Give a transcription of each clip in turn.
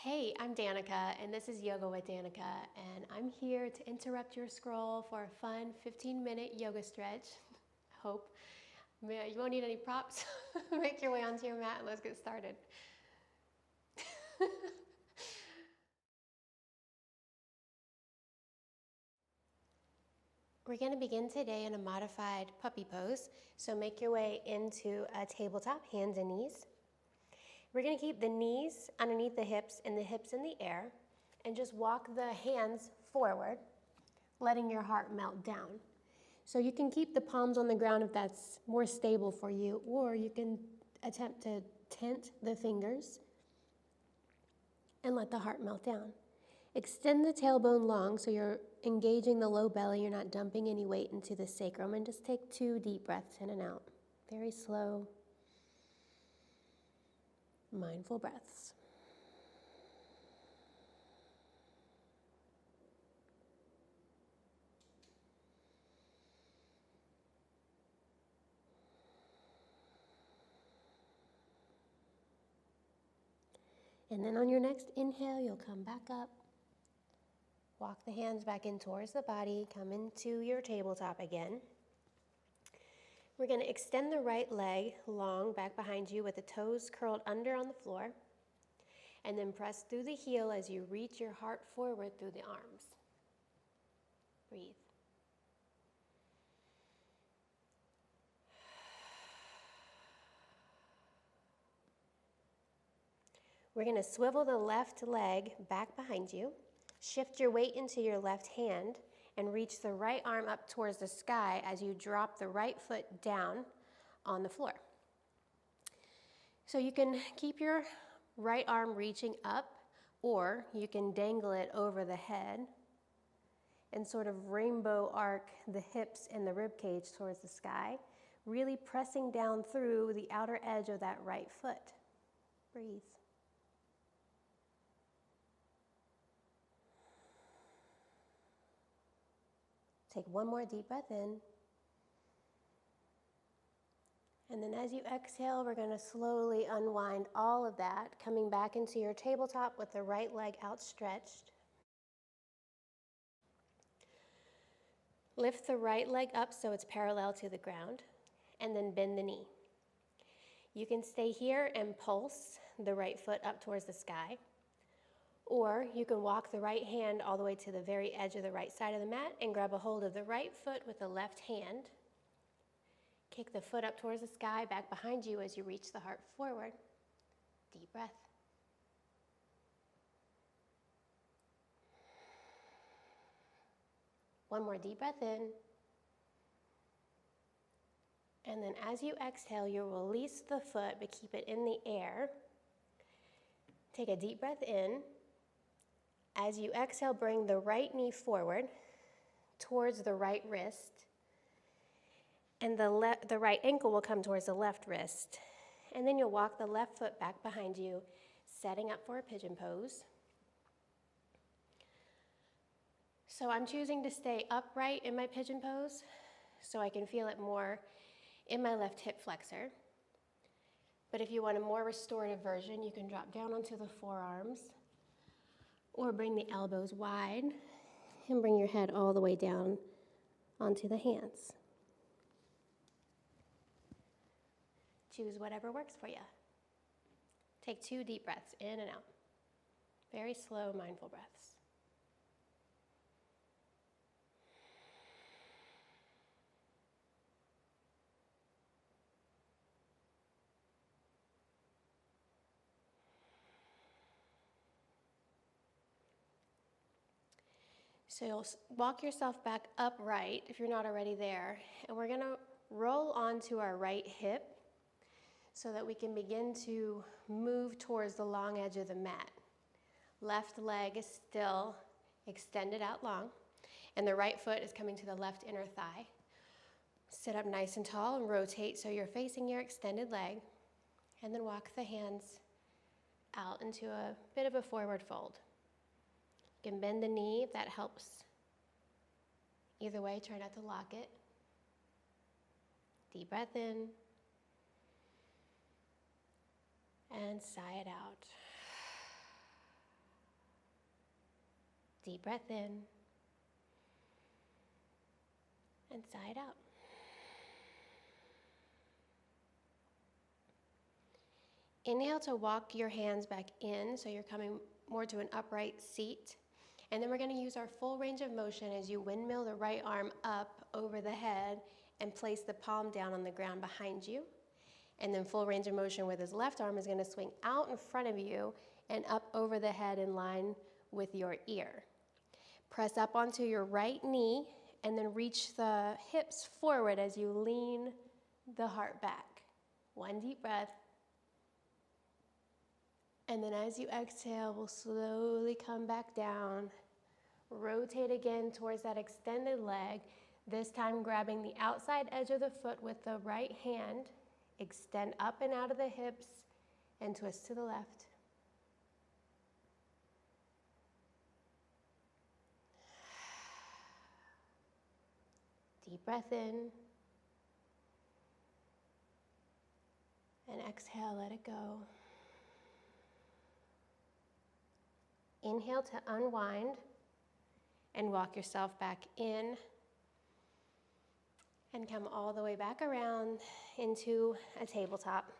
Hey, I'm Danica, and this is Yoga with Danica, and I'm here to interrupt your scroll for a fun 15-minute yoga stretch. Hope. You won't need any props. Make your way onto your mat and let's get started. We're going to begin today in a modified puppy pose, so make your way into a tabletop, hands and knees. We're going to keep the knees underneath the hips and the hips in the air, and just walk the hands forward, letting your heart melt down. So you can keep the palms on the ground if that's more stable for you, or you can attempt to tent the fingers and let the heart melt down. Extend the tailbone long so you're engaging the low belly, you're not dumping any weight into the sacrum, and just take 2 deep breaths in and out. Very slow, mindful breaths. And then on your next inhale, you'll come back up. Walk the hands back in towards the body. Come into your tabletop again. We're going to extend the right leg long back behind you with the toes curled under on the floor. And then press through the heel as you reach your heart forward through the arms. Breathe. We're going to swivel the left leg back behind you, shift your weight into your left hand, and reach the right arm up towards the sky as you drop the right foot down on the floor. So you can keep your right arm reaching up, or you can dangle it over the head and sort of rainbow arc the hips and the rib cage towards the sky, really pressing down through the outer edge of that right foot. Breathe. Take one more deep breath in. And then as you exhale, we're going to slowly unwind all of that, coming back into your tabletop with the right leg outstretched. Lift the right leg up so it's parallel to the ground, and then bend the knee. You can stay here and pulse the right foot up towards the sky, or you can walk the right hand all the way to the very edge of the right side of the mat and grab a hold of the right foot with the left hand. Kick the foot up towards the sky, back behind you as you reach the heart forward. Deep breath. One more deep breath in. And then as you exhale, you'll release the foot, but keep it in the air. Take a deep breath in. As you exhale, bring the right knee forward towards the right wrist. And the right ankle will come towards the left wrist. And then you'll walk the left foot back behind you, setting up for a pigeon pose. So I'm choosing to stay upright in my pigeon pose so I can feel it more in my left hip flexor. But if you want a more restorative version, you can drop down onto the forearms or bring the elbows wide and bring your head all the way down onto the hands. Choose whatever works for you. Take 2 deep breaths in and out. Very slow, mindful breaths. So you'll walk yourself back upright if you're not already there, and we're going to roll onto our right hip so that we can begin to move towards the long edge of the mat. Left leg is still extended out long, and the right foot is coming to the left inner thigh. Sit up nice and tall and rotate so you're facing your extended leg, and then walk the hands out into a bit of a forward fold. You can bend the knee if that helps. Either way, try not to lock it. Deep breath in. And sigh it out. Deep breath in and sigh it out. Inhale to walk your hands back in, so you're coming more to an upright seat. And then we're going to use our full range of motion as you windmill the right arm up over the head and place the palm down on the ground behind you. And then full range of motion with his left arm is going to swing out in front of you and up over the head in line with your ear. Press up onto your right knee and then reach the hips forward as you lean the heart back. One deep breath. And then as you exhale, we'll slowly come back down. Rotate again towards that extended leg, this time grabbing the outside edge of the foot with the right hand. Extend up and out of the hips and twist to the left. Deep breath in. And exhale, let it go. Inhale to unwind and walk yourself back in and come all the way back around into a tabletop.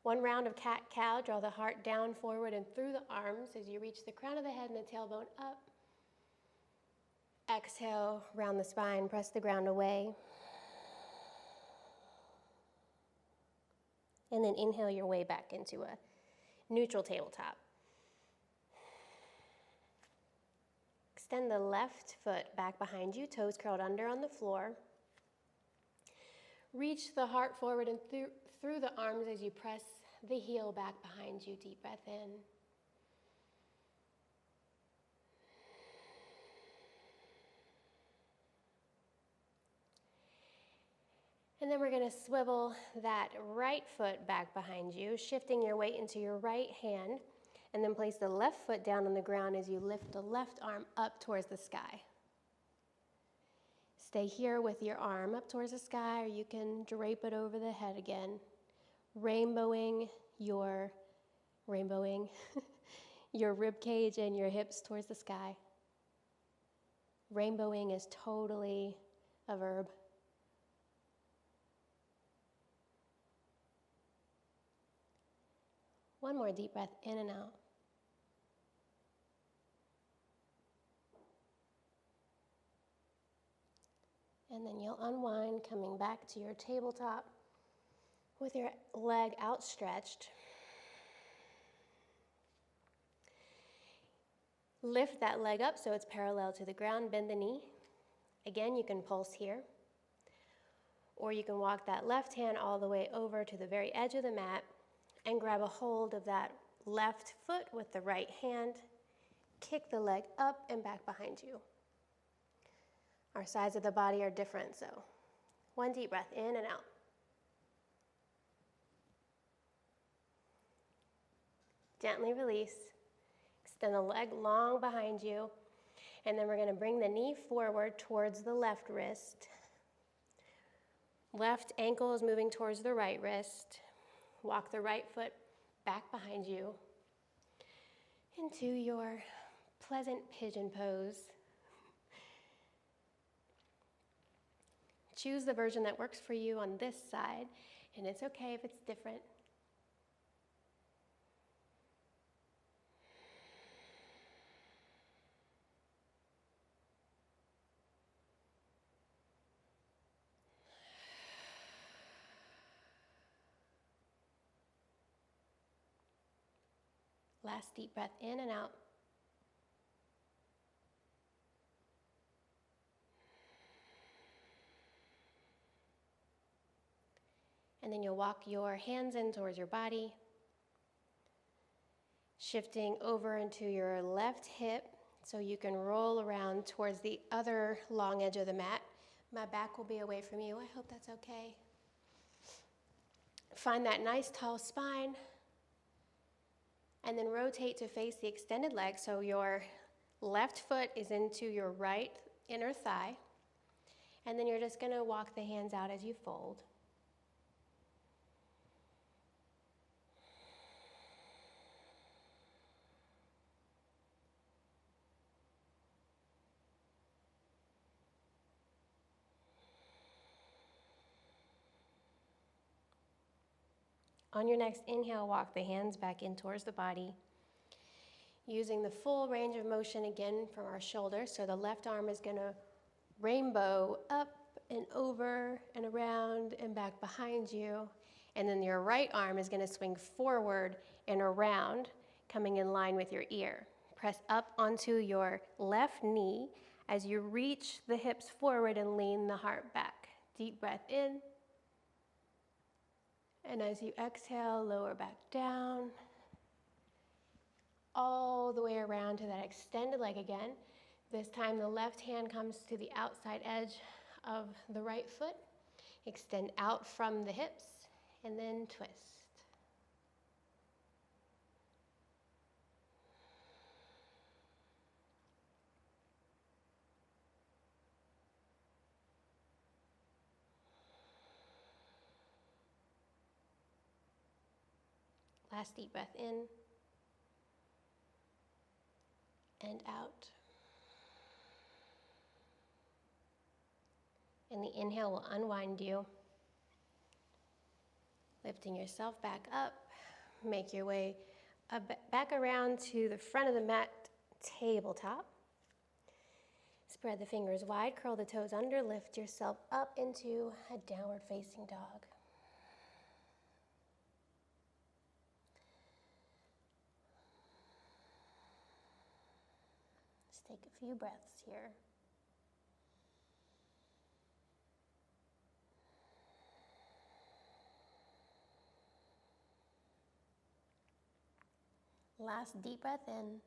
One round of cat-cow, draw the heart down, forward, and through the arms as you reach the crown of the head and the tailbone up. Exhale, round the spine, press the ground away. And then inhale your way back into a neutral tabletop. Extend the left foot back behind you, toes curled under on the floor. Reach the heart forward and through the arms as you press the heel back behind you. Deep breath in. And then we're going to swivel that right foot back behind you, shifting your weight into your right hand, and then place the left foot down on the ground as you lift the left arm up towards the sky. Stay here with your arm up towards the sky, or you can drape it over the head again, rainbowing your rib cage and your hips towards the sky. Rainbowing is totally a verb. One more deep breath in and out. And then you'll unwind, coming back to your tabletop with your leg outstretched. Lift that leg up so it's parallel to the ground, bend the knee. Again, you can pulse here. Or you can walk that left hand all the way over to the very edge of the mat and grab a hold of that left foot with the right hand. Kick the leg up and back behind you. Our sides of the body are different, so one deep breath in and out. Gently release. Extend the leg long behind you, and then we're going to bring the knee forward towards the left wrist. Left ankle is moving towards the right wrist. Walk the right foot back behind you into your pleasant pigeon pose. Choose the version that works for you on this side, and it's okay if it's different. Last deep breath in and out. And then you'll walk your hands in towards your body, shifting over into your left hip so you can roll around towards the other long edge of the mat. My back will be away from you. I hope that's okay. Find that nice tall spine. And then rotate to face the extended leg, so your left foot is into your right inner thigh. And then you're just going to walk the hands out as you fold. On your next inhale, walk the hands back in towards the body, using the full range of motion again from our shoulders. So the left arm is going to rainbow up and over and around and back behind you. And then your right arm is going to swing forward and around, coming in line with your ear. Press up onto your left knee as you reach the hips forward and lean the heart back. Deep breath in. And as you exhale, lower back down, all the way around to that extended leg again. This time the left hand comes to the outside edge of the right foot. Extend out from the hips and then twist. Last deep breath in and out. And the inhale will unwind you, lifting yourself back up. Make your way back around to the front of the mat, tabletop. Spread the fingers wide, curl the toes under, lift yourself up into a downward facing dog. Let's take a few breaths here. Last deep breath in.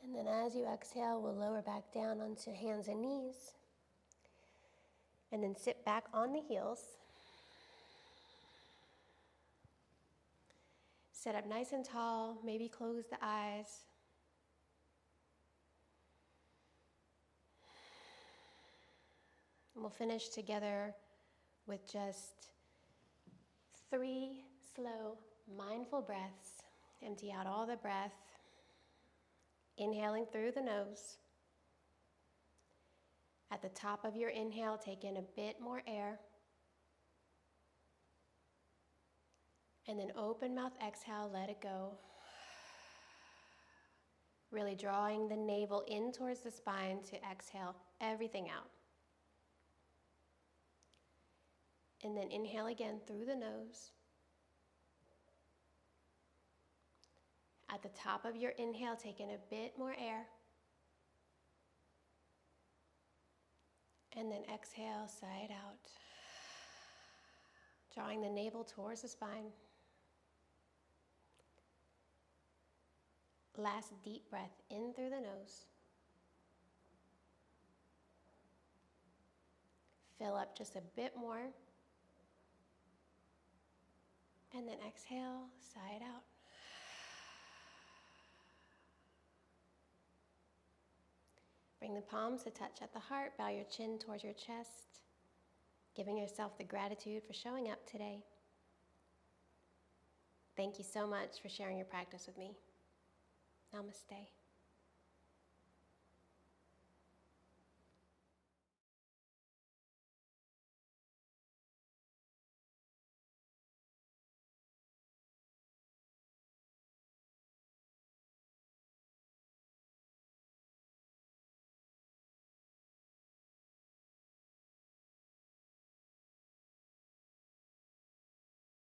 And then as you exhale, we'll lower back down onto hands and knees. And then sit back on the heels. Sit up nice and tall, maybe close the eyes. And we'll finish together with just 3 slow, mindful breaths. Empty out all the breath. Inhaling through the nose. At the top of your inhale, take in a bit more air. And then open mouth exhale, let it go. Really drawing the navel in towards the spine to exhale everything out. And then inhale again through the nose. At the top of your inhale, take in a bit more air. And then exhale, sigh it out. Drawing the navel towards the spine. Last deep breath in through the nose. Fill up just a bit more. And then exhale, sigh it out. Bring the palms to touch at the heart. Bow your chin towards your chest, giving yourself the gratitude for showing up today. Thank you so much for sharing your practice with me. Namaste.